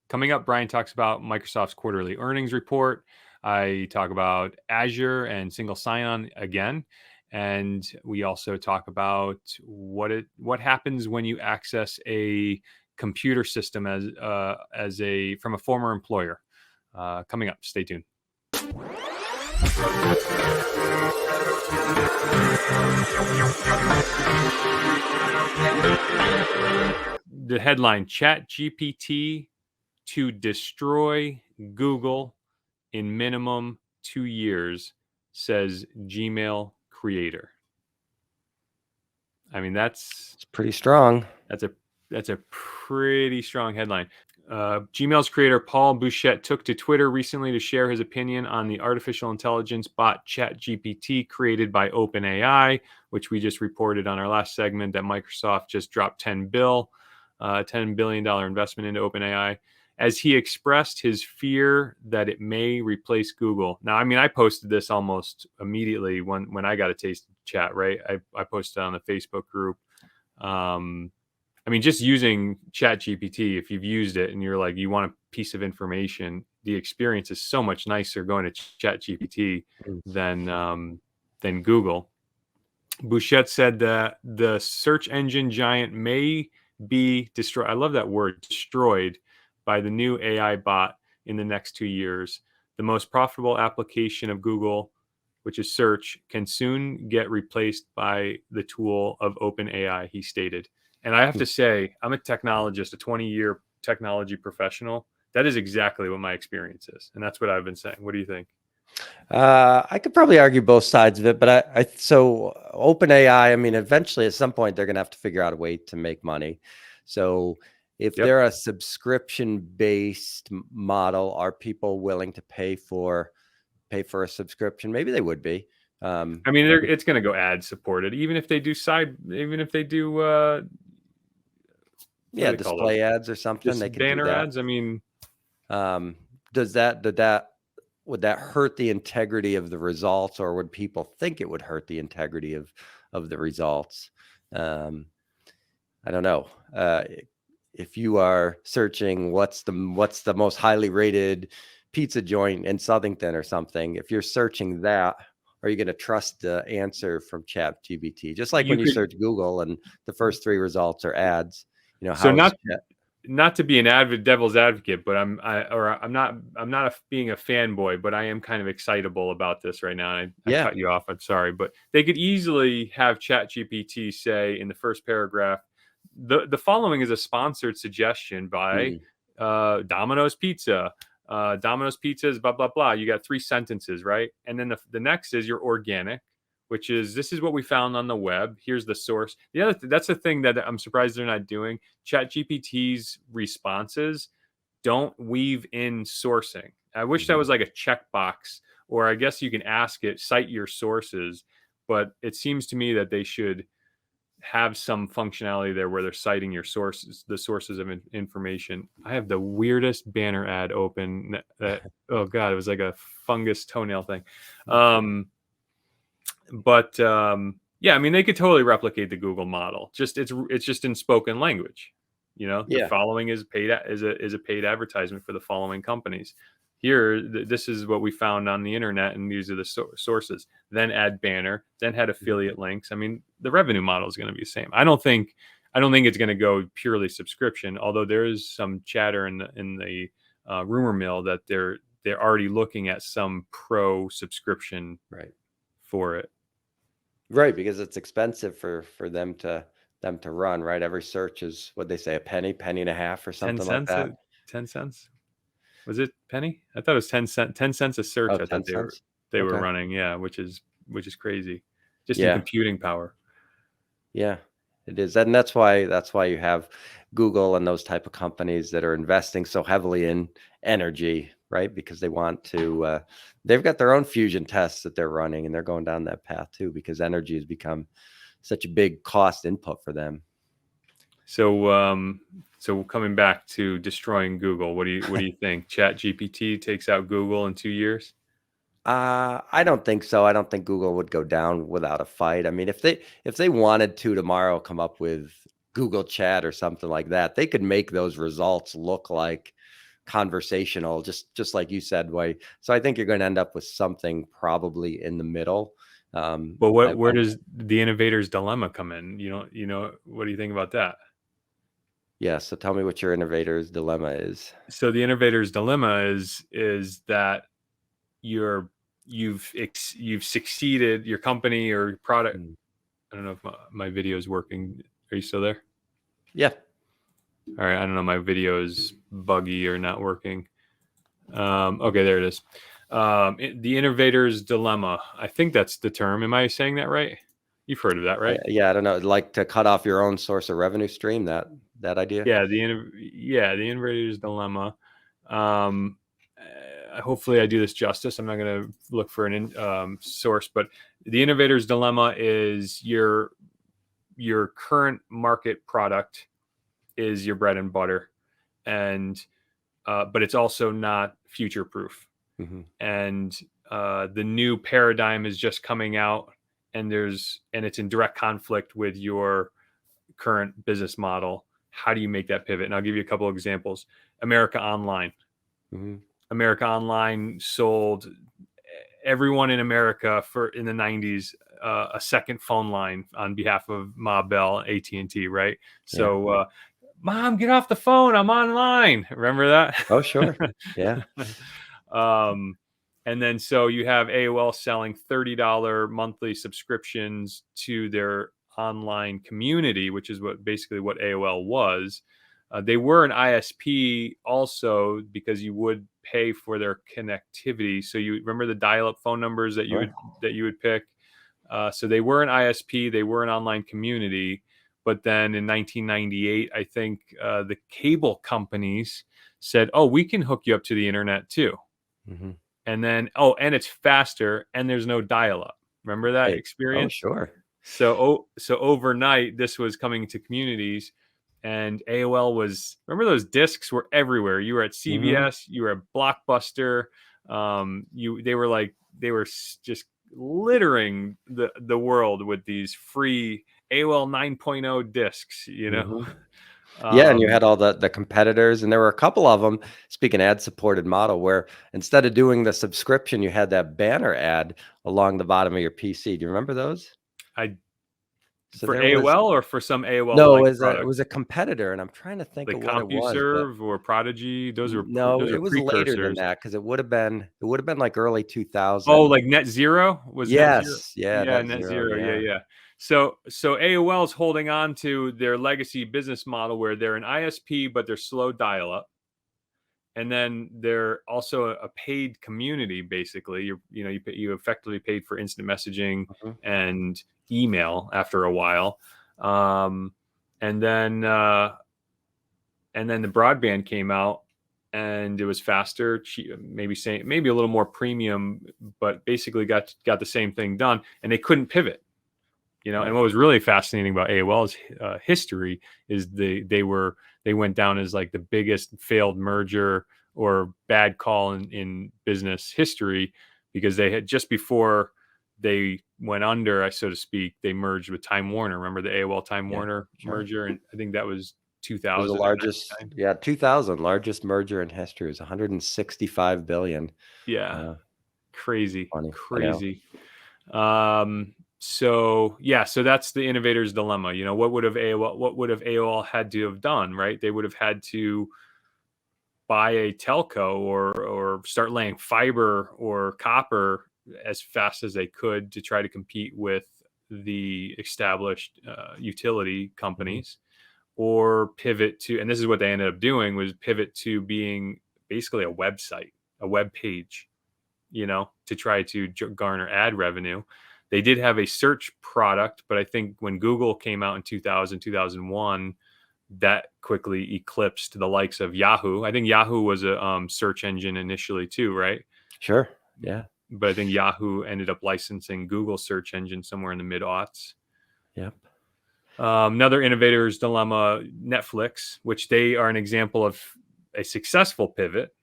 Coming up, Brian talks about Microsoft's quarterly earnings report. I talk about Azure and single sign-on again. And we also talk about what happens when you access a computer system from a former employer. Coming up, stay tuned. The headline: ChatGPT to destroy Google in minimum 2 years, says Gmail creator. I mean, it's pretty strong. That's a pretty strong headline. Gmail's creator Paul Bouchette took to Twitter recently to share his opinion on the artificial intelligence bot ChatGPT created by OpenAI, which we just reported on our last segment that Microsoft just dropped $10 billion investment into OpenAI, as he expressed his fear that it may replace Google. Now, I mean, I posted this almost immediately when I got a taste of chat, right? I posted on the Facebook group. I mean, just using ChatGPT, if you've used it and you're like, you want a piece of information, the experience is so much nicer going to ChatGPT than Google. Bouchette said that the search engine giant may be destroyed. I love that word, destroyed, by the new AI bot in the next 2 years. The most profitable application of Google, which is search, can soon get replaced by the tool of OpenAI, he stated. And I have to say, I'm a technologist, a 20-year technology professional. That is exactly what my experience is. And that's what I've been saying. What do you think? I could probably argue both sides of it, but so OpenAI, I mean, eventually at some point, they're going to have to figure out a way to make money. So if they're a subscription-based model, are people willing to pay for a subscription? Maybe they would be. I mean, it's going to go ad supported, even if they do display ads or something. Just they can banner do that. ads. I mean, would that hurt the integrity of the results, or would people think it would hurt the integrity of the results? I don't know. If you are searching what's the most highly rated pizza joint in Southington or something, if you're searching that, are you going to trust the answer from ChatGPT? Just like when you search Google and the first 3 results are ads. So not to be an devil's advocate, but I'm not being a fanboy, but I am kind of excitable about this right now. And I cut you off. I'm sorry, but they could easily have ChatGPT say in the first paragraph, the following is a sponsored suggestion by Domino's Pizza. Domino's Pizza is blah, blah, blah. You got 3 sentences, right? And then the next is your organic, which is, this is what we found on the web. Here's the source. That's the thing that I'm surprised they're not doing. ChatGPT's responses don't weave in sourcing. I wish that was like a checkbox, or I guess you can ask it, cite your sources, but it seems to me that they should have some functionality there where they're citing your sources, the sources of information. I have the weirdest banner ad open. Oh God, it was like a fungus toenail thing. But yeah, I mean, they could totally replicate the Google model. It's just in spoken language. The following is a paid advertisement for the following companies. Here, this is what we found on the internet, and these are the sources. Then add banner, then had affiliate links. I mean, the revenue model is going to be the same. I don't think it's going to go purely subscription. Although there is some chatter in the rumor mill that they're already looking at some pro subscription for it. Right, because it's expensive for them to run. Right, every search is what they say, a penny and a half, or something like that. 10 cents. Was it penny? I thought it was 10 cents a search. I thought they were running. Yeah, which is crazy. Just in computing power. Yeah, it is. And that's why you have Google and those type of companies that are investing so heavily in energy, right? Because they want to, they've got their own fusion tests that they're running, and they're going down that path too, because energy has become such a big cost input for them. So coming back to destroying Google, what do you think? ChatGPT takes out Google in 2 years? I don't think so. I don't think Google would go down without a fight. I mean, if they wanted to tomorrow come up with Google Chat or something like that, they could make those results look like conversational, just like you said, way. So I think you're going to end up with something probably in the middle. But where does the innovator's dilemma come in? What do you think about that? Yeah. So tell me what your innovator's dilemma is. So the innovator's dilemma is that you've succeeded, your company or product. Mm. I don't know if my video is working. Are you still there? Yeah. All right. I don't know. My video is buggy or not working. Okay, there it is. The innovator's dilemma. I think that's the term. Am I saying that right? You've heard of that, right? Yeah. I don't know. Like to cut off your own source of revenue stream, that idea. Yeah. The innovator's dilemma. Hopefully I do this justice. I'm not going to look for an source, but the innovator's dilemma is your current market product is your bread and butter, and but it's also not future proof. Mm-hmm. And the new paradigm is just coming out, and it's in direct conflict with your current business model. How do you make that pivot? And I'll give you a couple of examples. America Online. Mm-hmm. America Online sold everyone in America in the 90s a second phone line on behalf of Ma Bell, AT&T, right? So, Mom, get off the phone. I'm online. Remember that? Oh, sure. Yeah. And then so you have AOL selling $30 monthly subscriptions to their online community, which is basically what AOL was. They were an ISP also because you would pay for their connectivity. So you remember the dial-up phone numbers that you would pick. So they were an ISP. They were an online community. But then in 1998, I think the cable companies said, "Oh, we can hook you up to the internet too." Mm-hmm. And then, and it's faster, and there's no dial-up. Remember that experience? Oh, sure. So overnight, this was coming to communities, and AOL was. Remember those discs were everywhere. You were at CVS, you were at Blockbuster. They were just littering the world with these free AOL 9.0 discs. Yeah, and you had all the competitors, and there were a couple of them. Speaking ad-supported model, where instead of doing the subscription, you had that banner ad along the bottom of your PC. Do you remember those? For AOL or for some AOL? No, it was a competitor, and I'm trying to think like of what it was. CompuServe or Prodigy. Those are it was precursors. later than that because it would have been like early 2000. Oh, like Net Zero was. Yes, Net Zero? Net Zero. Yeah. So AOL is holding on to their legacy business model where they're an ISP, but they're slow dial-up. And then they're also a paid community. Basically, you effectively paid for instant messaging and email after a while, and then the broadband came out, and it was faster, maybe a little more premium, but basically got the same thing done, and they couldn't pivot. And what was really fascinating about AOL's history is they went down as like the biggest failed merger or bad call in business history, because they had, just before they went under, so to speak, they merged with Time Warner. Remember the AOL Time Warner merger? And I think that was 2000. It was the largest, 2000 largest merger in history. It was 165 billion. Yeah, crazy, funny. Crazy. So that's the innovator's dilemma. What would have AOL had to have done, right? They would have had to buy a telco or start laying fiber or copper as fast as they could to try to compete with the established utility companies, or pivot to, and this is what they ended up doing, was pivot to being basically a website, a web page, to try to garner ad revenue. They did have a search product, but I think when Google came out in 2000, 2001, that quickly eclipsed the likes of Yahoo. I think Yahoo was a search engine initially too, right? Sure. Yeah. But I think Yahoo ended up licensing Google search engine somewhere in the mid-aughts. Yep. Another innovator's dilemma, Netflix, which they are an example of a successful pivot,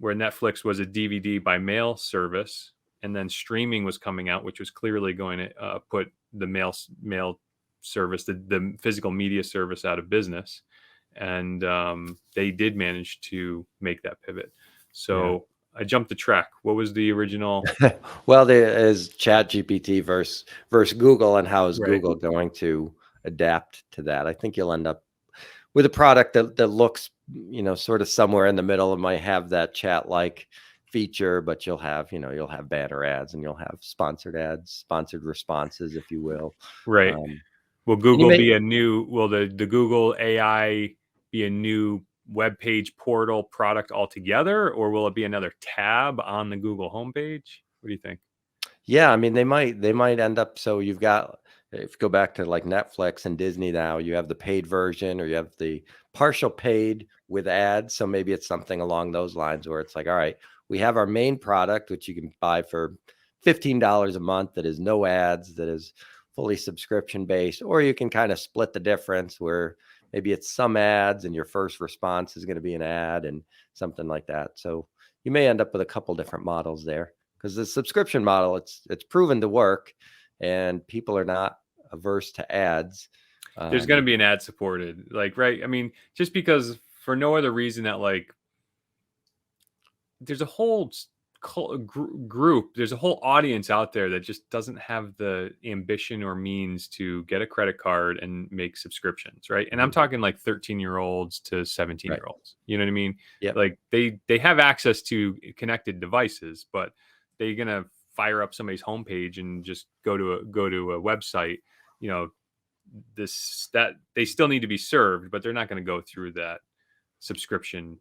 where Netflix was a DVD by mail service, and then streaming was coming out, which was clearly going to put the mail service, the physical media service, out of business. and they did manage to make that pivot. So I jumped the track. What was the original? Well, there is ChatGPT versus Google, and how is Right. Google going to adapt to that? I think you'll end up with a product that looks, sort of somewhere in the middle. It might have that chat-like feature, but you'll have banner ads, and you'll have sponsored ads, sponsored responses, if you will. Right. Will and you Google may, be will the Google AI be a new web page portal product altogether, or will it be another tab on the Google homepage? What do you think? yeah, I mean, they might end up, so you've got, if you go back to like Netflix and Disney now, you have the paid version, or you have the partial paid with ads. So maybe it's something along those lines, where it's like, all right, we have our main product, which you can buy for $15 a month, that is no ads, that is fully subscription based, or you can kind of split the difference, where maybe it's some ads and your first response is going to be an ad and something like that. So you may end up with a couple different models there, because the subscription model, it's proven to work, and people are not averse to ads. There's going to be an ad supported, like, right? I mean, just because, for no other reason, that like there's a whole group, there's a whole audience out there that just doesn't have the ambition or means to get a credit card and make subscriptions, right? And I'm talking like 13-year-olds to 17-year-olds. You know what I mean? Yep. Like they have access to connected devices, but they're gonna fire up somebody's homepage and just go to a website. That they still need to be served, but they're not going to go through that subscription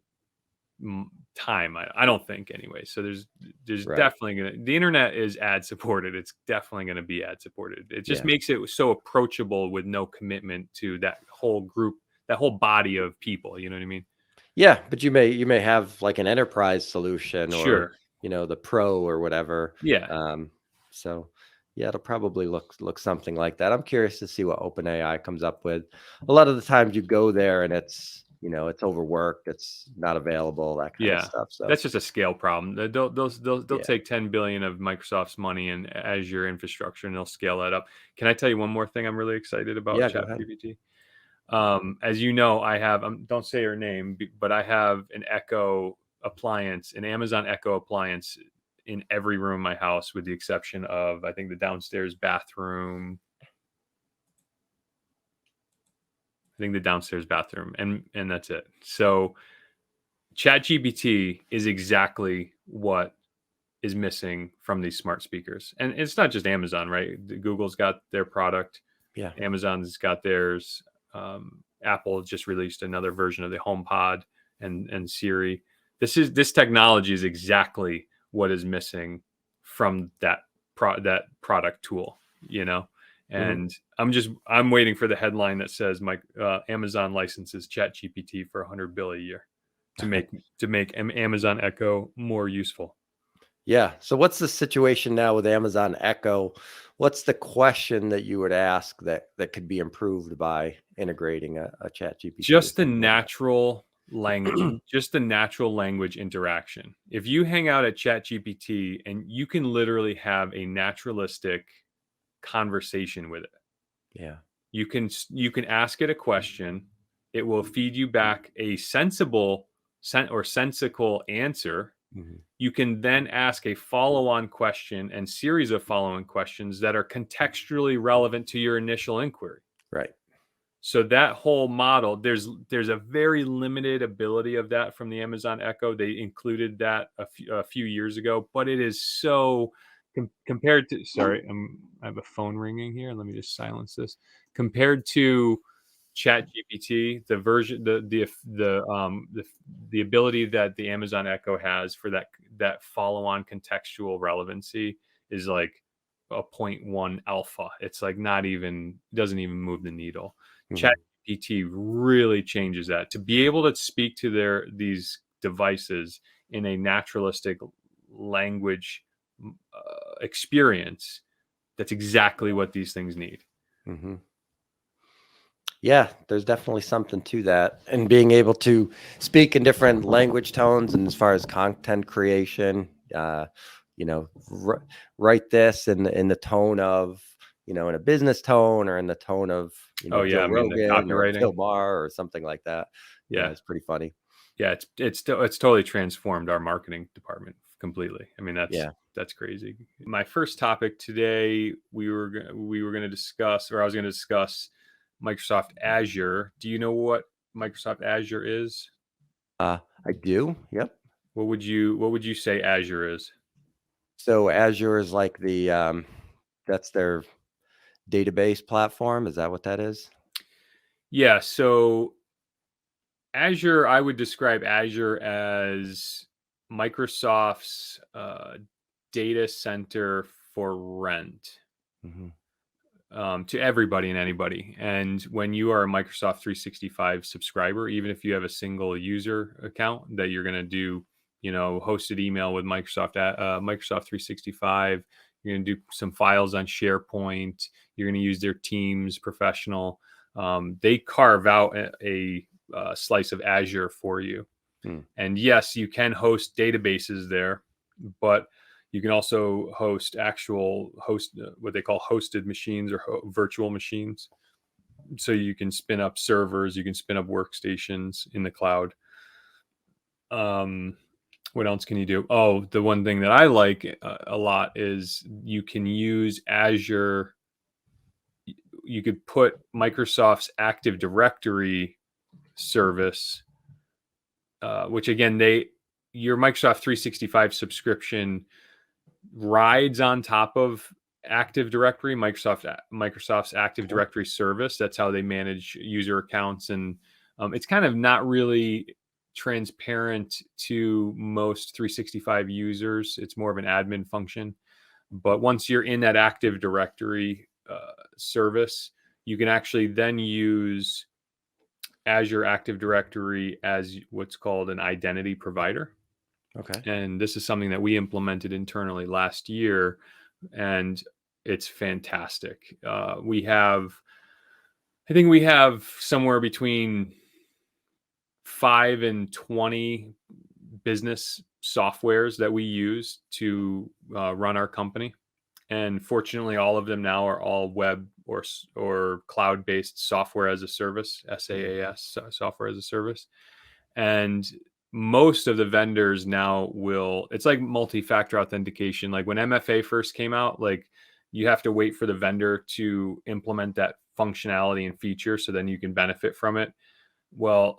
time. I don't think, anyway. So there's Right. definitely the internet is ad supported. It's definitely going to be ad supported. It just makes it so approachable with no commitment to that whole group, that whole body of people. You know what I mean? Yeah, but you may have like an enterprise solution, or Sure. the pro or whatever. Yeah. So yeah, it'll probably look something like that. I'm curious to see what OpenAI comes up with. A lot of the times you go there and it's overworked, it's not available, that kind of Yeah. stuff. So That's just a scale problem. They'll Yeah. take 10 billion of Microsoft's money and Azure infrastructure, and they'll scale that up. Can I tell you one more thing I'm really excited about Yeah, go ahead. ChatGPT? As you know, I have, don't say her name, but I have an Echo appliance, an Amazon Echo appliance in every room in my house, with the exception of, I think, the downstairs bathroom. And that's it. So ChatGPT is exactly what is missing from these smart speakers. And it's not just Amazon, right? Google's got their product. Yeah. Amazon's got theirs. Apple just released another version of the HomePod and Siri. This technology is exactly what is missing from that product tool, And I'm waiting for the headline that says Amazon licenses ChatGPT for $100 billion a year to make Amazon Echo more useful. Yeah. So what's the situation now with Amazon Echo? What's the question that you would ask that could be improved by integrating a ChatGPT? Just the natural language, interaction. If you hang out at ChatGPT, and you can literally have a naturalistic conversation with it. Yeah. You can ask it a question. It will feed you back a sensible or sensical answer. Mm-hmm. You can then ask a follow-on question and series of follow-on questions that are contextually relevant to your initial inquiry. Right. So that whole model, there's a very limited ability of that from the Amazon Echo. They included that a few years ago, but it is so compared to. Sorry, I have a phone ringing here. Let me just silence this. Compared to ChatGPT, the version, the ability that the Amazon Echo has for that follow-on contextual relevancy is like a 0.1 alpha. It's like doesn't even move the needle. Mm-hmm. ChatGPT really changes that. To be able to speak to these devices in a naturalistic language experience, that's exactly what these things need. Mm-hmm. Yeah, there's definitely something to that, and being able to speak in different language tones, and as far as content creation, write this in the tone of, in a business tone, or in the tone of, Oh Joe yeah, I mean the Rogan or copywriting. Bill Maher or something like that. Yeah, Yeah, it's pretty funny. yeah, it's totally transformed our marketing department completely. I mean Yeah. that's crazy. My first topic today, we were going to discuss, or I was going to discuss Microsoft Azure. Do you know what Microsoft Azure is? I do. Yep. What would you say Azure is? So Azure is like that's their database platform. Is that what that is? Yeah, so Azure, I would describe Azure as Microsoft's data center for rent, Hmm. to everybody and anybody. And when you are a Microsoft 365 subscriber, even if you have a single user account that you're going to do, hosted email with Microsoft 365, you're going to do some files on SharePoint, you're going to use their Teams Professional. They carve out a slice of Azure for you. Hmm. And yes, you can host databases there, but you can also host what they call hosted machines or virtual machines. So you can spin up servers, you can spin up workstations in the cloud. What else can you do? Oh, the one thing that I like a lot is you can use Azure. You could put Microsoft's Active Directory service, which again, your Microsoft 365 subscription rides on top of Active Directory, Microsoft's Active Directory service. That's how they manage user accounts, and it's kind of not really transparent to most 365 users. It's more of an admin function. But once you're in that Active Directory service, you can actually then use Azure Active Directory as what's called an identity provider. Okay. And this is something that we implemented internally last year, and it's fantastic. I think we have somewhere between 5 and 20 business softwares that we use to run our company. And fortunately, all of them now are all web or cloud-based software as a service, SaaS, software as a service. And most of the vendors now it's like multi-factor authentication. Like when MFA first came out, like you have to wait for the vendor to implement that functionality and feature so then you can benefit from it. Well,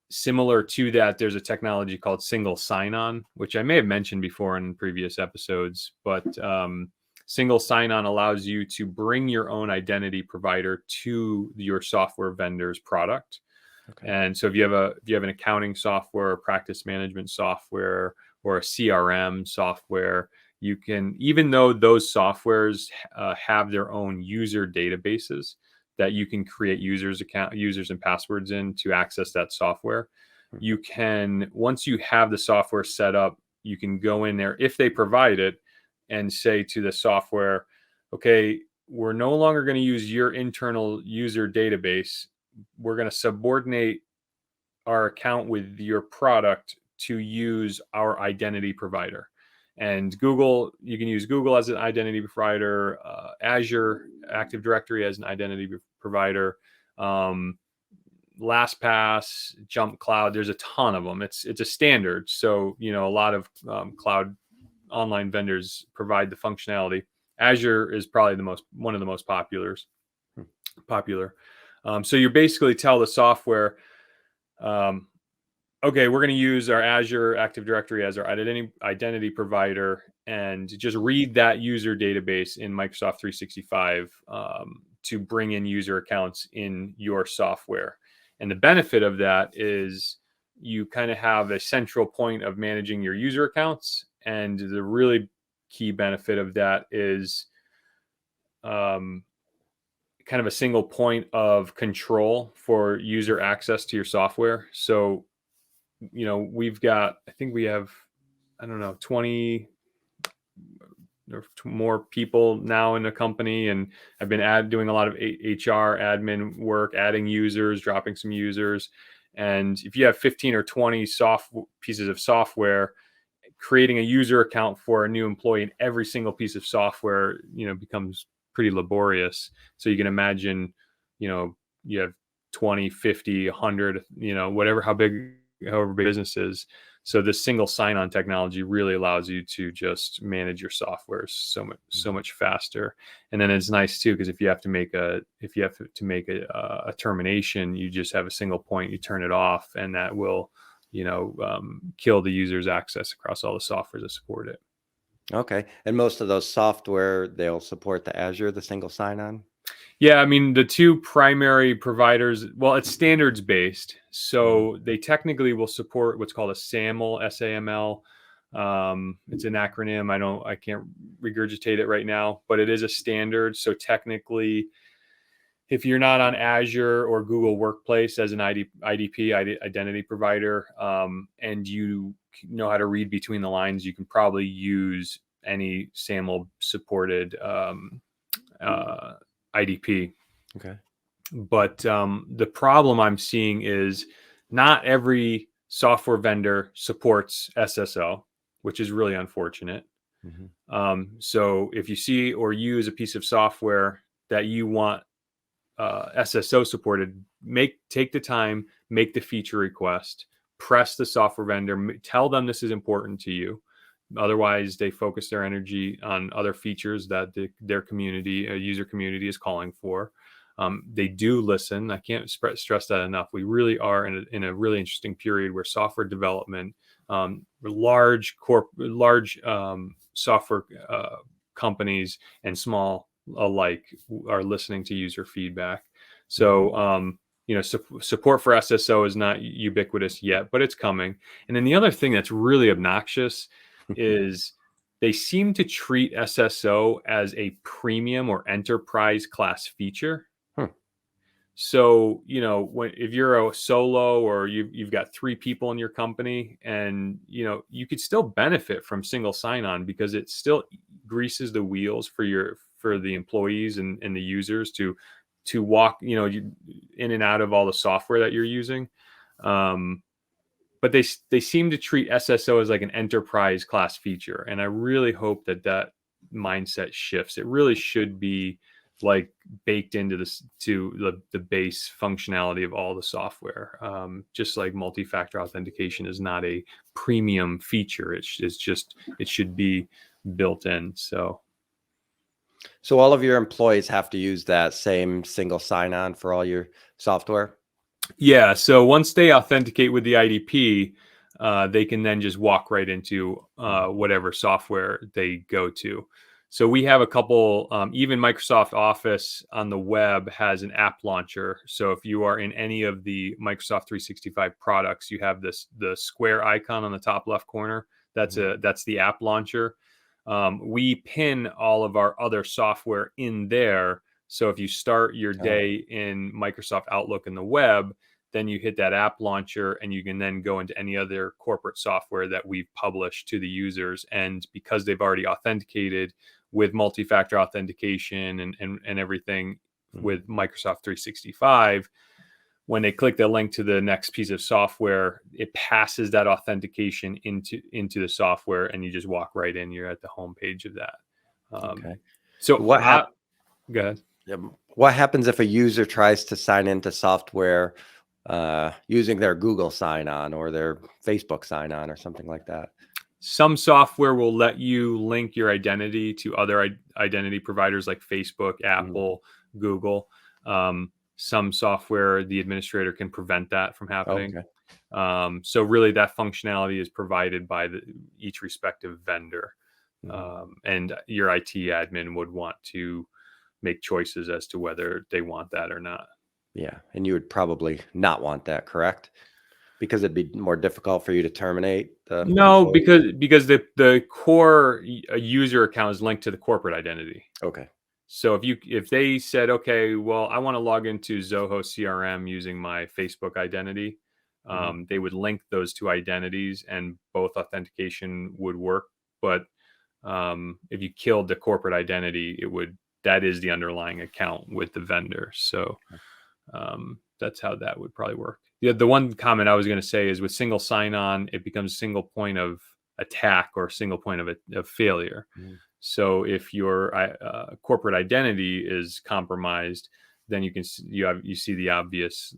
similar to that, there's a technology called single sign-on, which I may have mentioned before in previous episodes, but single sign-on allows you to bring your own identity provider to your software vendor's product. Okay. And so if you have an accounting software, practice management software, or a CRM software, you can, even though those softwares have their own user databases that you can create users and passwords in to access that software, you can, once you have the software set up, you can go in there if they provide it and say to the software, okay, we're no longer going to use your internal user database. We're going to subordinate our account with your product to use our identity provider. And Google, you can use Google as an identity provider, Azure Active Directory as an identity provider, LastPass, Jump Cloud. There's a ton of them. It's a standard. So, a lot of cloud online vendors provide the functionality. Azure is probably one of the most popular. So you basically tell the software, okay, we're going to use our Azure Active Directory as our identity provider, and just read that user database in Microsoft 365 to bring in user accounts in your software. And the benefit of that is you kind of have a central point of managing your user accounts. And the really key benefit of that is kind of a single point of control for user access to your software. So, I think we have, I don't know, 20 or more people now in the company. And I've been doing a lot of HR admin work, adding users, dropping some users. And if you have 15 or 20 pieces of software, creating a user account for a new employee in every single piece of software, becomes pretty laborious. So you can imagine, you have 20, 50, 100, however big business is. So this single sign-on technology really allows you to just manage your software so much faster. And then it's nice too, because if you have to make a termination, you just have a single point, you turn it off, and that will kill the user's access across all the software that support it. Okay. And most of those software, they'll support the Azure, the single sign-on? Yeah, I mean, the two primary providers, well, it's standards based. So they technically will support what's called a SAML, SAML. It's an acronym. I can't regurgitate it right now, but it is a standard. So technically, if you're not on Azure or Google Workplace as an IDP, identity provider, and you know how to read between the lines, you can probably use any SAML supported IDP. Okay. But the problem I'm seeing is not every software vendor supports SSO, which is really unfortunate. So if you see or use a piece of software that you want SSO supported, take the time, make the feature request, press the software vendor, tell them this is important to you. Otherwise, they focus their energy on other features that their community, user community, is calling for. They do listen. I can't stress that enough. We really are in a really interesting period where software development, large software companies and small alike are listening to user feedback. So, support for SSO is not ubiquitous yet, but it's coming. And then the other thing that's really obnoxious is they seem to treat SSO as a premium or enterprise class feature. So, if you're a solo or you've got 3 people in your company, and, you could still benefit from single sign-on because it still greases the wheels for the employees and the users to walk, in and out of all the software that you're using. But they seem to treat SSO as like an enterprise class feature. And I really hope that mindset shifts. It really should be like baked into the base functionality of all the software. Just like multi-factor authentication is not a premium feature. It should be built in. So all of your employees have to use that same single sign-on for all your software? Yeah. So once they authenticate with the IDP, they can then just walk right into whatever software they go to. So we have a couple, even Microsoft Office on the web has an app launcher. So if you are in any of the Microsoft 365 products, you have the square icon on the top left corner. That's the app launcher. We pin all of our other software in there. So if you start your day in Microsoft Outlook in the web, then you hit that app launcher and you can then go into any other corporate software that we've published to the users. And because they've already authenticated with multi-factor authentication and everything with Microsoft 365, when they click the link to the next piece of software, it passes that authentication into the software, and you just walk right in. You're at the home page of that. Okay. So go ahead. What happens if a user tries to sign into software using their Google sign-on or their Facebook sign-on or something like that? Some software will let you link your identity to other identity providers like Facebook, Apple, Google. Some software, the administrator can prevent that from happening. Okay. So really that functionality is provided by each respective vendor. And your IT admin would want to make choices as to whether they want that or not. Yeah. And you would probably not want that, correct? Because it'd be more difficult for you to terminate the employee? because the core user account is linked to the corporate identity. Okay. So if they said, okay, well, I want to log into Zoho CRM using my Facebook identity, they would link those two identities and both authentication would work. But if you killed the corporate identity, that is the underlying account with the vendor. So that's how that would probably work. The one comment I was going to say is with single sign-on, it becomes a single point of attack or a single point of failure. So if your corporate identity is compromised, then you see the obvious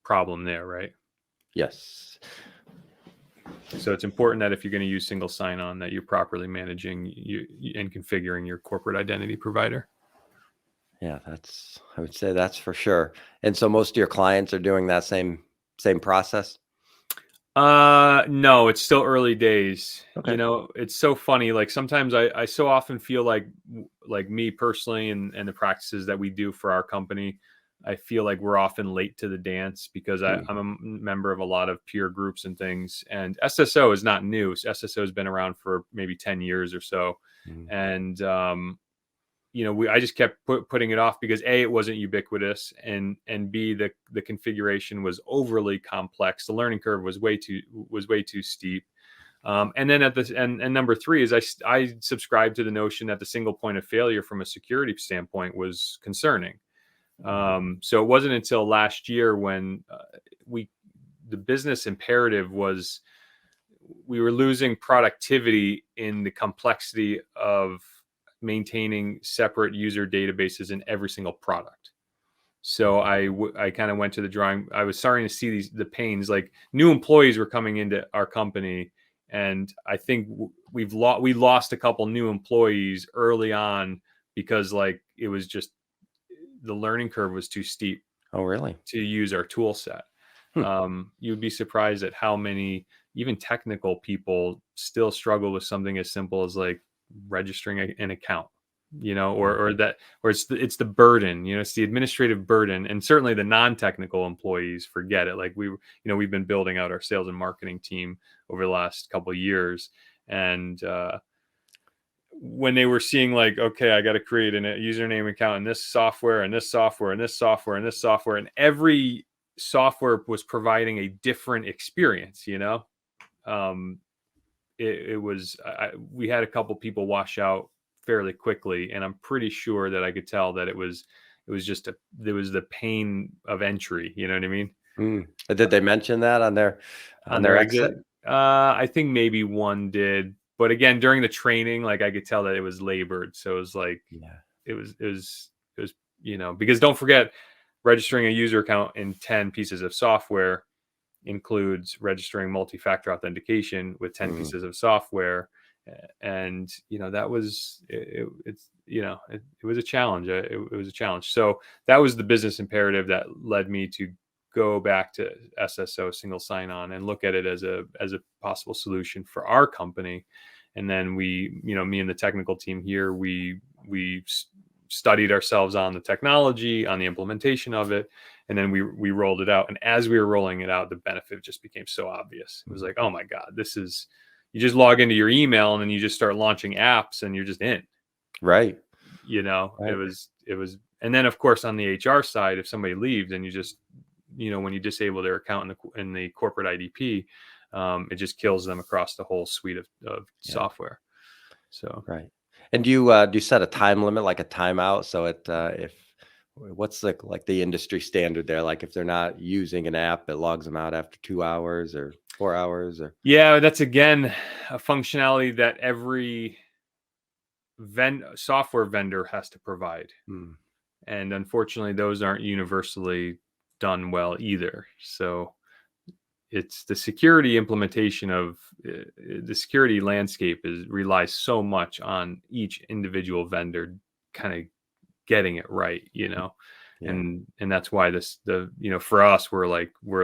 problem there, right? Yes. So it's important that if you're going to use single sign-on, that you're properly managing and configuring your corporate identity provider. Yeah, I would say that's for sure. And so most of your clients are doing that same process? No, it's still early days. Okay. It's so funny. Like sometimes I so often feel like me personally and the practices that we do for our company, I feel like we're often late to the dance because I'm a member of a lot of peer groups and things. And SSO is not new. SSO has been around for maybe 10 years or so. And I just kept putting it off because A, it wasn't ubiquitous, and B, the configuration was overly complex. The learning curve was way too steep. And then and number three is I subscribe to the notion that the single point of failure from a security standpoint was concerning. So it wasn't until last year when the business imperative was we were losing productivity in the complexity of maintaining separate user databases in every single product. So I kind of went to the drawing. I was starting to see the pains. Like new employees were coming into our company, and I think we lost a couple new employees early on because like it was just the learning curve was too steep. Oh, really? To use our tool set. You'd be surprised at how many even technical people still struggle with something as simple as like registering an account, or it's the burden, it's the administrative burden, and certainly the non-technical employees forget it. Like we've been building out our sales and marketing team over the last couple of years, and when they were seeing like, okay, I got to create a username account in this software and this software and this software and this software, and every software was providing a different experience, we had a couple people wash out fairly quickly, and I'm pretty sure that I could tell that it was the pain of entry. You know what I mean? Did they mention that on their exit? I think maybe one did, but again, during the training, like I could tell that it was labored. So it was like, it was, because don't forget, registering a user account in 10 pieces of software includes registering multi-factor authentication with 10 pieces of software. And, that was, it was a challenge. It was a challenge. So that was the business imperative that led me to go back to SSO, single sign-on, and look at it as a possible solution for our company. And then me and the technical team here, we studied ourselves on the technology, on the implementation of it, and then we rolled it out. And as we were rolling it out, the benefit just became so obvious. It was like, oh my God, you just log into your email and then you just start launching apps and you're just in. Right. Right. It was, and then of course on the HR side, if somebody leaves and you just, when you disable their account in the corporate IDP, it just kills them across the whole suite of software. So, right. And do you set a time limit, like a timeout? So what's the industry standard there? Like if they're not using an app, it logs them out after 2 hours or 4 hours or? Yeah, that's again, a functionality that every software vendor has to provide. And unfortunately, those aren't universally done well either. So it's the security implementation of the security landscape relies so much on each individual vendor kind of getting it right, and that's why for us, we're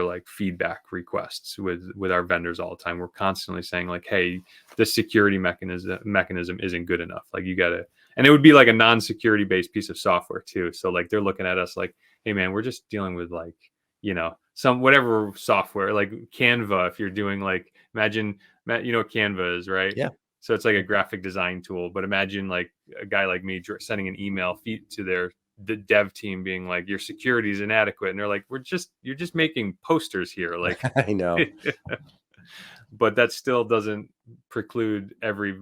like feedback requests with our vendors all the time. We're constantly saying like, hey, this security mechanism isn't good enough. Like you gotta, and it would be like a non-security based piece of software too. So like they're looking at us like, hey man, we're just dealing with like, some whatever software like Canva. If you're doing like, imagine, what Canva is, right? Yeah. So it's like a graphic design tool, but imagine like a guy like me sending an email feed to the dev team being like, your security is inadequate. And they're like, you're just making posters here. Like, I know. But that still doesn't preclude every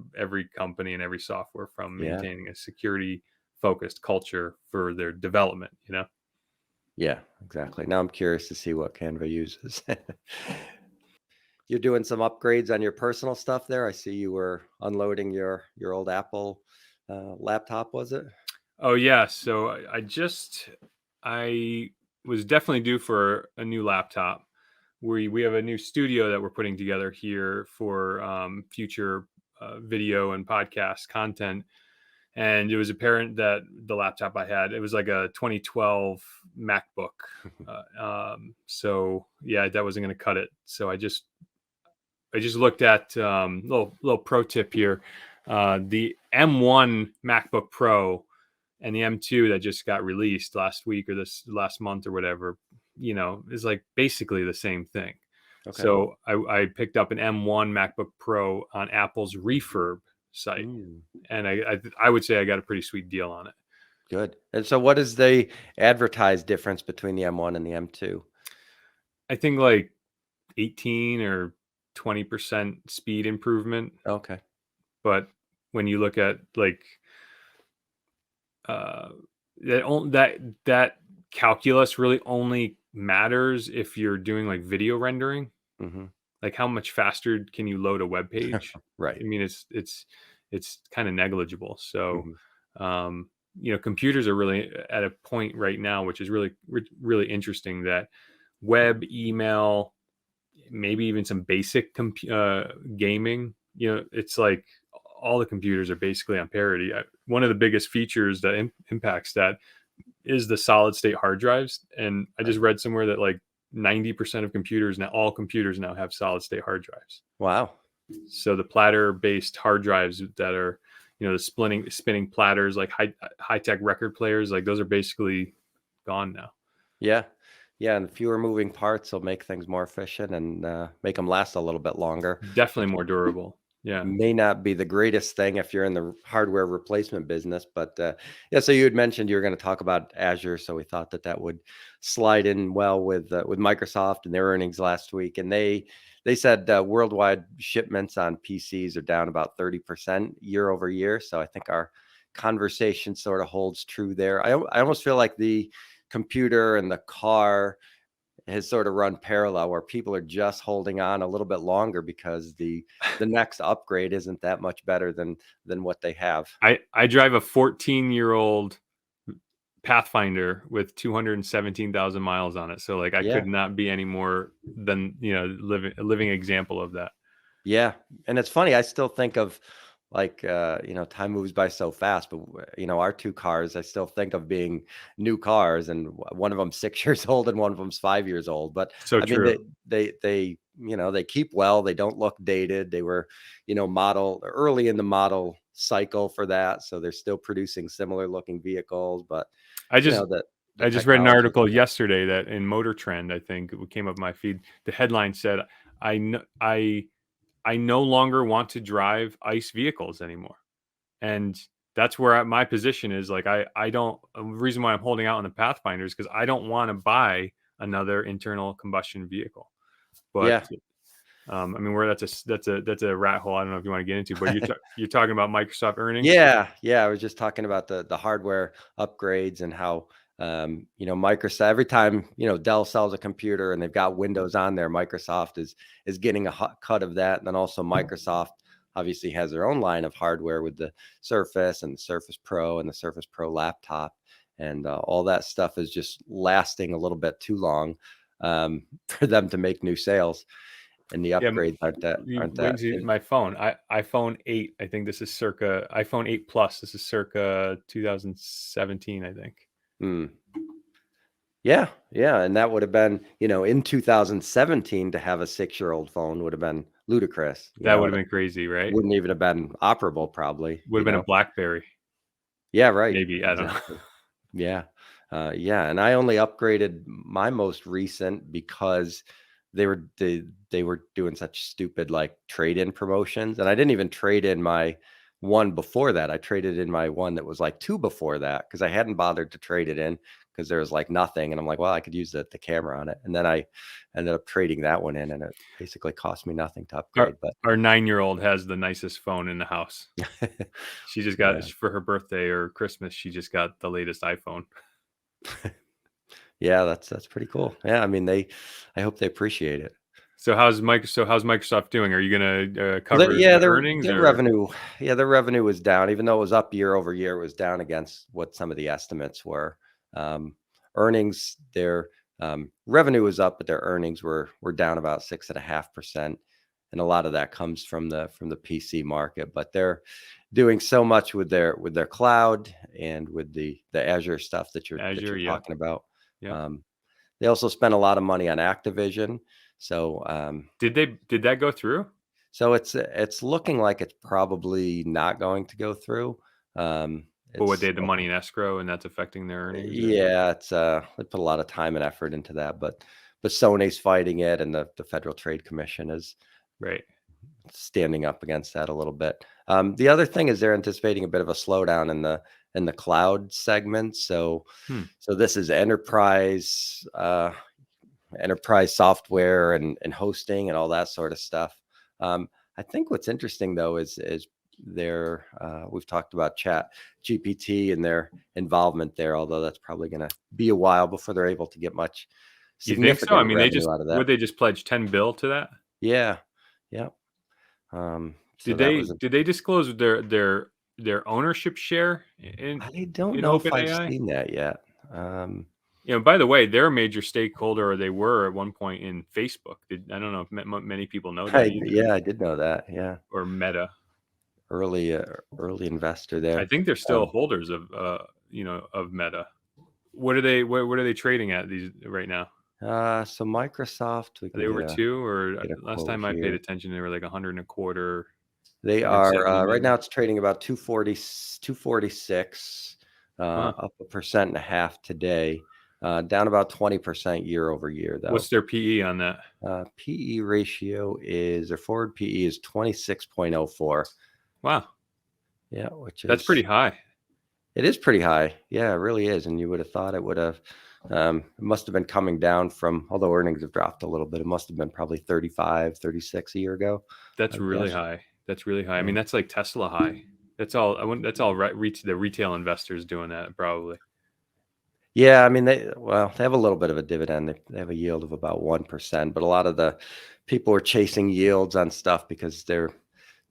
company and every software from maintaining a security focused culture for their development, Yeah, exactly. Now I'm curious to see what Canva uses. You're doing some upgrades on your personal stuff there. I see you were unloading your old Apple laptop, was it? Oh yeah, so I was definitely due for a new laptop. We have a new studio that we're putting together here for future video and podcast content, and it was apparent that the laptop I had, it was like a 2012 MacBook. So yeah, that wasn't going to cut it. So I just looked at little pro tip here, the M1 MacBook Pro and the M2 that just got released last week or this last month or whatever, is like basically the same thing. Okay. So I picked up an M1 MacBook Pro on Apple's Refurb site, Mm, and I would say I got a pretty sweet deal on it. good. And so what is the advertised difference between the M1 and the M2? I think like 18 or 20% speed improvement, Okay. but when you look at like uh, that calculus really only matters if you're doing like video rendering. Hmm. Like how much faster can you load a web page? I Right. mean, it's kind of negligible. So, Hmm. computers are really at a point right now, which is really interesting. That web, email, maybe even some basic gaming. It's like all the computers are basically on parity. One of the biggest features that impacts that is the solid state hard drives. And I Right. just read somewhere that like 90% of computers now, all computers now have solid state hard drives. Wow. So the platter based hard drives that are, the spinning platters, like high tech record players, like those are basically gone now. Yeah. Yeah. And fewer moving parts will make things more efficient and make them last a little bit longer, Definitely which more durable. Yeah. may not be the greatest thing if you're in the hardware replacement business. But yeah, so you had mentioned you were going to talk about Azure. So we thought that that would slide in well with Microsoft and their earnings last week. And they said worldwide shipments on PCs are down about 30% year over year. So I think our conversation sort of holds true there. I almost feel like the computer and the car has sort of run parallel where people are just holding on a little bit longer because the next upgrade isn't that much better than what they have. I drive a 14-year-old Pathfinder with 217,000 miles on it. So like I Yeah. could not be any more than, a living example of that. Yeah. And it's funny, I still think of like time moves by so fast, but our two cars I still think of being new cars, and one of them 6 years old and one of them's 5 years old. But So I mean true. they they keep well, they don't look dated. They were, model early in the model cycle for that. So they're still producing similar looking vehicles, but I just that the I just read an technology. article yesterday that in Motor Trend, I think it came up my feed. The headline said, "I no, I no longer want to drive ICE vehicles anymore," and that's where my position is. Like I don't. The reason why I'm holding out on the Pathfinder is because I don't want to buy another internal combustion vehicle. But Yeah. I mean, where that's a rat hole. I don't know if you want to get into, but you're talking about Microsoft earnings. Yeah, yeah. I was just talking about the hardware upgrades and how Microsoft, every time Dell sells a computer and they've got Windows on there, Microsoft is getting a hot cut of that. And then also Microsoft obviously has their own line of hardware with the Surface and the Surface Pro and the Surface Pro laptop, and all that stuff is just lasting a little bit too long for them to make new sales, and the Yeah, upgrades aren't that. my phone. iPhone 8. I think this is circa iPhone 8 Plus. This is circa 2017. I think Mm. Yeah, yeah, and that would have been, in 2017 to have a 6-year-old phone would have been ludicrous. that would have been crazy, right? Wouldn't even have been operable probably, Would have been a BlackBerry, Yeah, right. maybe. I don't know. Exactly. Yeah. Yeah, and I only upgraded my most recent because they were doing such stupid like trade-in promotions, and I didn't even trade in my one before that. I traded in my one that was like 2 before that because I hadn't bothered to trade it in because there was like nothing, and I'm like, well, I could use the camera on it, and then I ended up trading that one in, and it basically cost me nothing to Our upgrade. But 9-year-old has the nicest phone in the house. She just got yeah, for her birthday or Christmas. She just got the latest iPhone. yeah, that's pretty cool. Yeah, I mean I hope they appreciate it. So how's Microsoft doing? Are you gonna cover Yeah, the earnings their or? revenue, yeah, their revenue was down, even though it was up year over year. It was down against what some of the estimates were. Um, Earnings, their revenue was up, but their earnings were down about 6.5%, and a lot of that comes from the PC market. But they're doing so much with their cloud and with the Azure stuff that you're Azure, yep, talking about. yep. Um, they also spent a lot of money on Activision, so Did that go through? so it's looking like it's probably not going to go through. Or would they It's had the money in escrow and that's affecting their earnings or? yeah, it's they put a lot of time and effort into that, but Sony's fighting it, and the Federal Trade Commission is Right. standing up against that a little bit. The other thing is they're anticipating a bit of a slowdown in the cloud segment. So Hmm. so this is enterprise software and hosting and all that sort of stuff. I think what's interesting though is their we've talked about Chat GPT and their involvement there, although that's probably going to be a while before they're able to get much You think so? I significant mean, revenue out of that. they just pledge 10 bill to that? Yeah, yeah. So Did that was a, they disclose their ownership share I don't in know if I've OpenAI? seen that yet. Um, You know, by the way, they're a major stakeholder, or they were at one point in Facebook. I don't know if many people know that either, yeah, I did know that. Yeah, or Meta. early investor I there. think they're still Um, holders of of Meta. What are they trading at these right now? so Microsoft, we Are can they over two, or get a last quote time I paid here. attention, they were like 100 and a quarter, They are 170 right maybe. now. It's trading about 246, Huh. up 1.5% today, down about 20% year over year What's though. their PE on that? PE ratio is their forward PE is 26.04. Wow, Yeah, which that's pretty is high. it is pretty high. Yeah, it really is. And you would have thought it would have. It must have been coming down from, although earnings have dropped a little bit. It must have been probably 35, 36 a year ago, I That's would really guess. high. That's really high. I Yeah. mean, that's like Tesla high. That's all. I wouldn't. That's all right. Reach the retail investors doing that probably. Yeah, I mean they have a little bit of a dividend. They have a yield of about 1%, but a lot of the people are chasing yields on stuff because their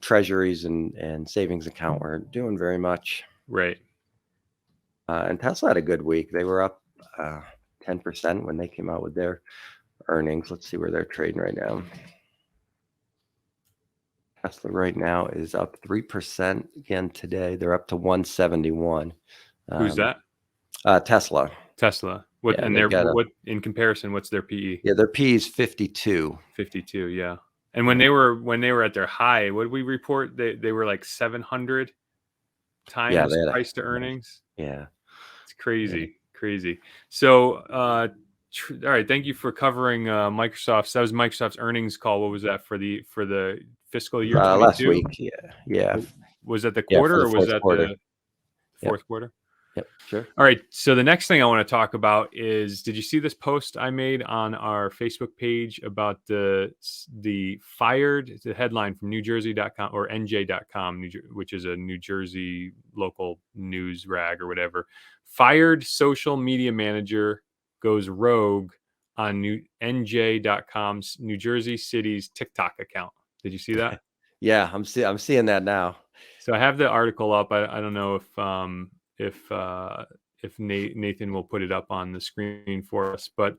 treasuries and savings account weren't doing very much. Right. And Tesla had a good week. They were up 10% when they came out with their earnings. Let's see where they're trading right now. Tesla right now is up 3% again today. They're up to 171. Who's that? Tesla. Tesla. What Yeah, and they've their got a what in comparison? What's their PE? yeah, their P is 52. 52. Yeah. And Yeah. when they were at their high, what did we report? They were like 700 Yeah, times they had a price to earnings. yeah. It's Yeah. crazy. So, all right. Thank you for covering Microsoft's. That was Microsoft's earnings call. What was that for the fiscal year Last 22? week. Yeah. Yeah. Was that the Yeah, for quarter the or was fourth that quarter. the Yep. fourth quarter? Yep. Sure. All right. So the next thing I want to talk about is, did you see this post I made on our Facebook page about the headline from NewJersey.com or NJ.com, which is a New Jersey local news rag or whatever. Fired social media manager goes rogue on NJ.com's New Jersey City's TikTok account. Did you see that? Yeah, I'm seeing that now. So I have the article up. I don't know if Nathan will put it up on the screen for us, but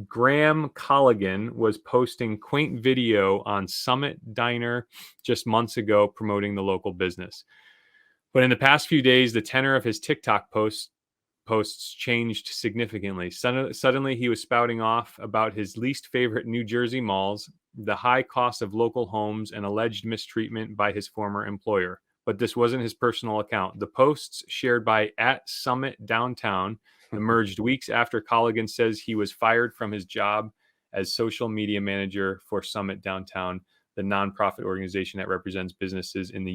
Graham Colligan was posting quaint video on Summit Diner just months ago promoting the local business. But in the past few days, the tenor of his TikTok posts changed significantly. Suddenly, he was spouting off about his least favorite New Jersey malls, the high cost of local homes, and alleged mistreatment by his former employer. But this wasn't his personal account. The posts shared by @SummitDowntown emerged weeks after Colligan says he was fired from his job as social media manager for Summit Downtown, the nonprofit organization that represents businesses in the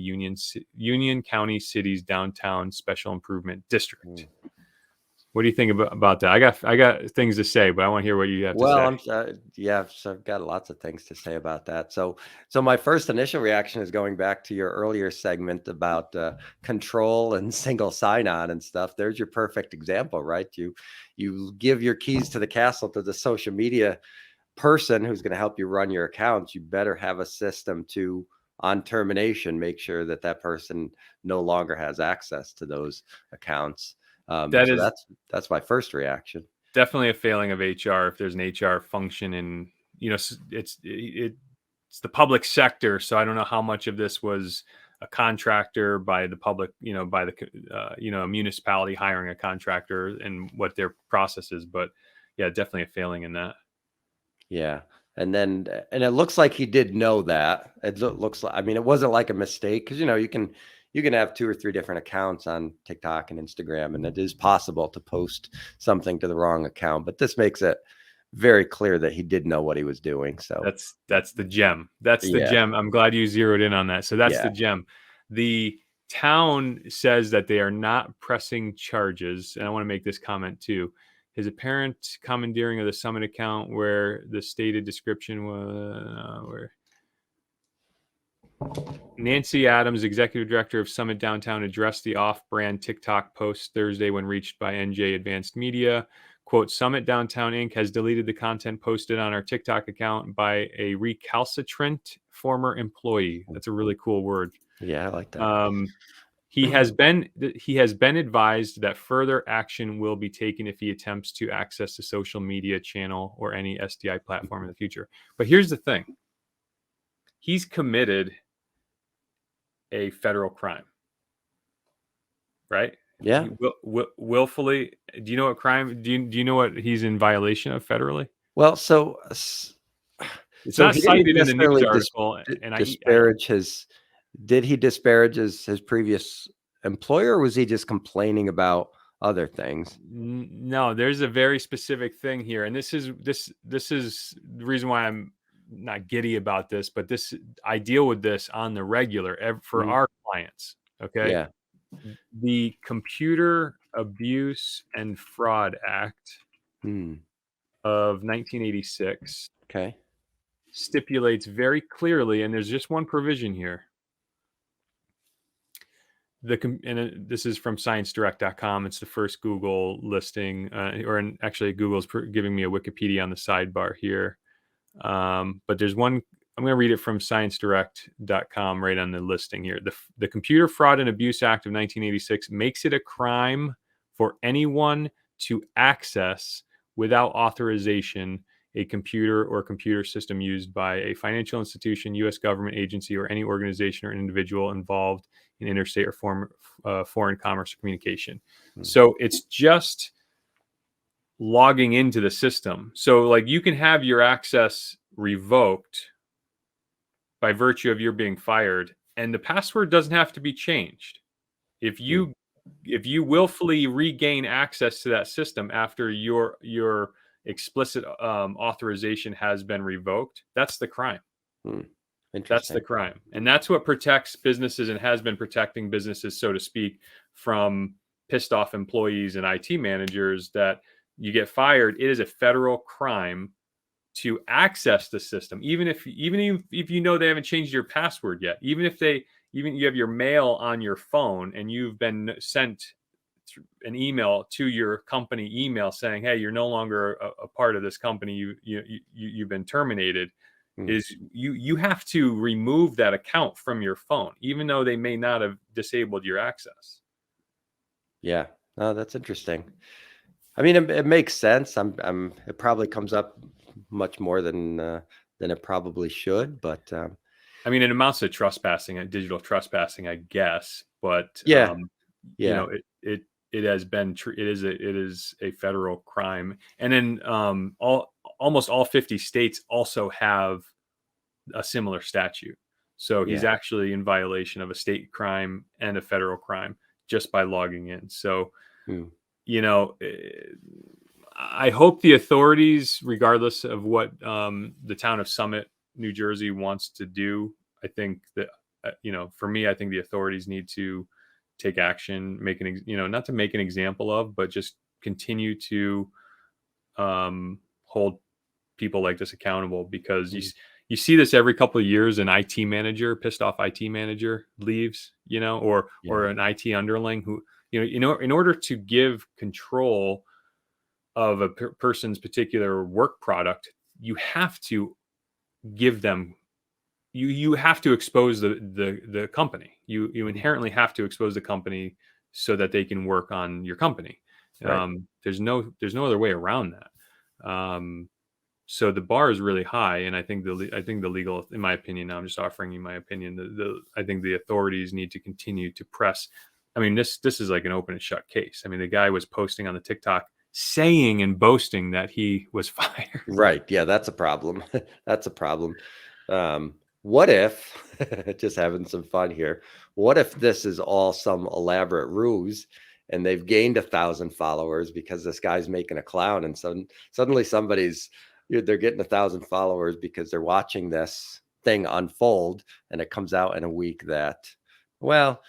Union County City's downtown special improvement district. What do you think about that? I got things to say, but I want to hear what you have to Well, say. yeah, so I've got lots of things to say about that. So my first initial reaction is going back to your earlier segment about control and single sign-on and stuff. There's your perfect example, right? You give your keys to the castle to the social media person who's going to help you run your accounts, you better have a system to, on termination, make sure that that person no longer has access to those accounts. That So is that's my first reaction. definitely a failing of HR. If there's an HR function, and it's the public sector, so I don't know how much of this was a contractor by the public, by the a municipality hiring a contractor and what their process is, but yeah, definitely a failing in that. Yeah. And it looks like he did know that. Looks like, I mean, it wasn't like a mistake, because you can have 2 or 3 different accounts on TikTok and Instagram, and it is possible to post something to the wrong account. But this makes it very clear that he did know what he was doing. So That's the gem. That's the yeah, gem. I'm glad you zeroed in on that. So that's yeah, the gem. The town says that they are not pressing charges, and I want to make this comment too. His apparent commandeering of the Summit account, where the stated description was where Nancy Adams, executive director of Summit Downtown, addressed the off-brand TikTok post Thursday when reached by NJ Advanced Media. Quote, Summit Downtown Inc. has deleted the content posted on our TikTok account by a recalcitrant former employee. That's a really cool word. yeah, I like that. He has been advised that further action will be taken if he attempts to access the social media channel or any SDI platform in the future. But here's the thing. He's committed a federal crime, right? Yeah. Willfully. Do you know what crime? Do you know what he's in violation of federally? Well, It's so not he didn't cited in the news necessarily article, and disparage his. Did he disparage his previous employer, or was he just complaining about other things? No, there's a very specific thing here, and this is the reason why I'm not giddy about this, but I deal with this on the regular for Mhm. our clients. Okay, Yeah. the Computer Abuse and Fraud Act Hmm. of 1986 Okay. stipulates very clearly, and there's just one provision here. This is from ScienceDirect.com. It's the first Google listing, actually Google's giving me a Wikipedia on the sidebar here. But there's one. I'm going to read it from ScienceDirect.com right on the listing here. The Computer Fraud and Abuse Act of 1986 makes it a crime for anyone to access without authorization a computer or computer system used by a financial institution, U.S. government agency, or any organization or individual involved in interstate or foreign commerce or communication. So it's just logging into the system. So like you can have your access revoked by virtue of your being fired, and the password doesn't have to be changed. If you willfully regain access to that system after your explicit authorization has been revoked, that's the crime. That's the Interesting. crime. And that's what protects businesses and has been protecting businesses, so to speak, from pissed off employees and IT managers that you get fired. It is a federal crime to access the system, even if you know they haven't changed your password yet, even you have your mail on your phone and you've been sent an email to your company email saying, hey, you're no longer a part of this company, you've been terminated. Is you have to remove that account from your phone, even though they may not have disabled your access. Yeah. Oh, that's interesting. I mean, it makes sense. It probably comes up much more than it probably should, but I mean, it amounts to trespassing, digital trespassing, I guess. But yeah, yeah, it has been it is a federal crime, and then almost all 50 states also have a similar statute. So he's yeah. actually in violation of a state crime and a federal crime just by logging in. So I hope the authorities, regardless of what the town of Summit, New Jersey, wants to do, I think that for me, I think the authorities need to take action, not to make an example of, but just continue to hold people like this accountable, because you see this every couple of years. An IT manager, pissed off IT manager, leaves, or an IT underling who, in order to give control of a person's particular work product, you have to give them, you have to expose the company. You inherently have to expose the company so that they can work on your company. Right. There's no other way around that. So the bar is really high, and I think the legal, in my opinion, now I'm just offering you my opinion. I think the authorities need to continue to press. I mean, this is like an open and shut case. I mean, the guy was posting on the TikTok saying and boasting that he was fired. Right. Yeah, that's a problem. That's a problem. What if, just having some fun here, what if this is all some elaborate ruse and they've gained 1,000 followers because this guy's making a clown, and suddenly they're getting 1,000 followers because they're watching this thing unfold, and it comes out in a week that, well,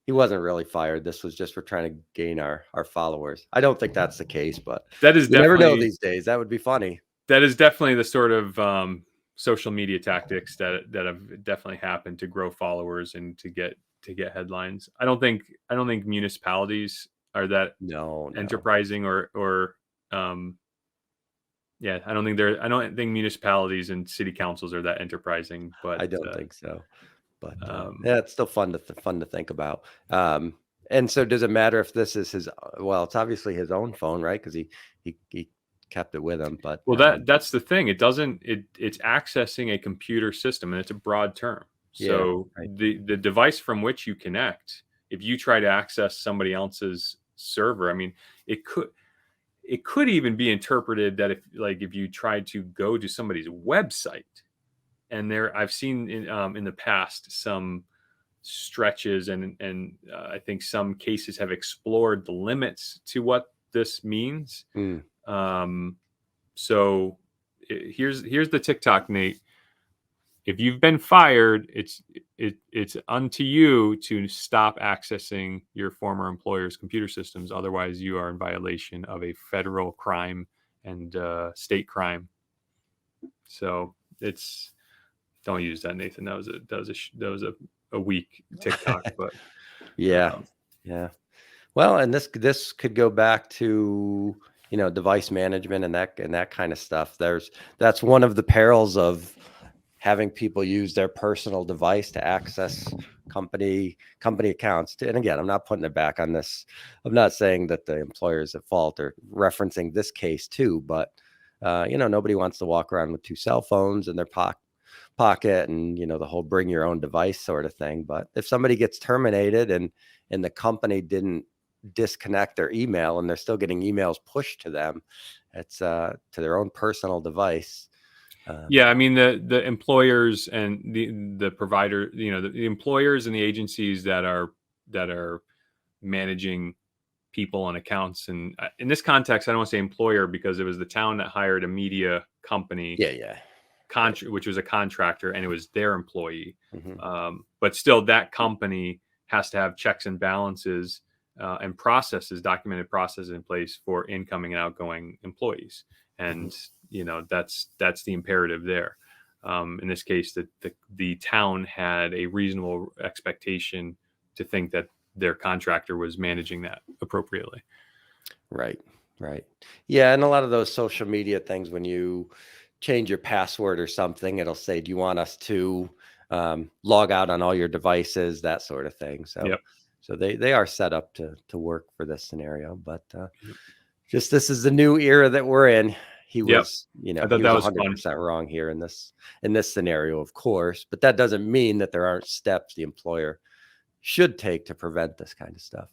he wasn't really fired. This was just, we're trying to gain our followers. I don't think that's the case, but That is you never know definitely these days. That would be funny. that is definitely the sort of social media tactics that have definitely happened to grow followers and to get headlines. I don't think municipalities are that No. enterprising, or yeah, I don't think municipalities and city councils are that enterprising, but I don't think so. But yeah, it's still fun to think about. And so, does it matter if this is his? Well, it's obviously his own phone, right? Because he kept it with him. But well, that's the thing. It's accessing a computer system, and it's a broad term. So yeah, right. the device from which you connect, if you try to access somebody else's server, I mean, it could even be interpreted that if you tried to go to somebody's website, and I've seen in the past some stretches, and I think some cases have explored the limits to what this means. So here's the TikTok, Nate. If you've been fired, it's unto you to stop accessing your former employer's computer systems. Otherwise, you are in violation of a federal crime and state crime. So don't use that, Nathan. That was a weak TikTok, but yeah. Well, and this could go back to, device management and that kind of stuff. That's one of the perils of having people use their personal device to access company accounts. And again, I'm not putting it back on this. I'm not saying that the employer is at fault, or referencing this case too, but nobody wants to walk around with 2 cell phones in their pocket, and the whole bring your own device sort of thing. But if somebody gets terminated and the company didn't disconnect their email, and they're still getting emails pushed to them, it's to their own personal device. Yeah, I mean, the employers and the provider, the employers and the agencies that are managing people and accounts. And in this context, I don't want to say employer, because it was the town that hired a media company, which was a contractor, and it was their employee. But still, that company has to have checks and balances and documented processes in place for incoming and outgoing employees. And that's the imperative there. In this case, the town had a reasonable expectation to think that their contractor was managing that appropriately. Right. Yeah, and a lot of those social media things, when you change your password or something, it'll say, "Do you want us to log out on all your devices?" That sort of thing. So, yep. So they are set up to work for this scenario. But just, this is the new era that we're in. He was, I thought that was 100% wrong here in this scenario, of course. But that doesn't mean that there aren't steps the employer should take to prevent this kind of stuff.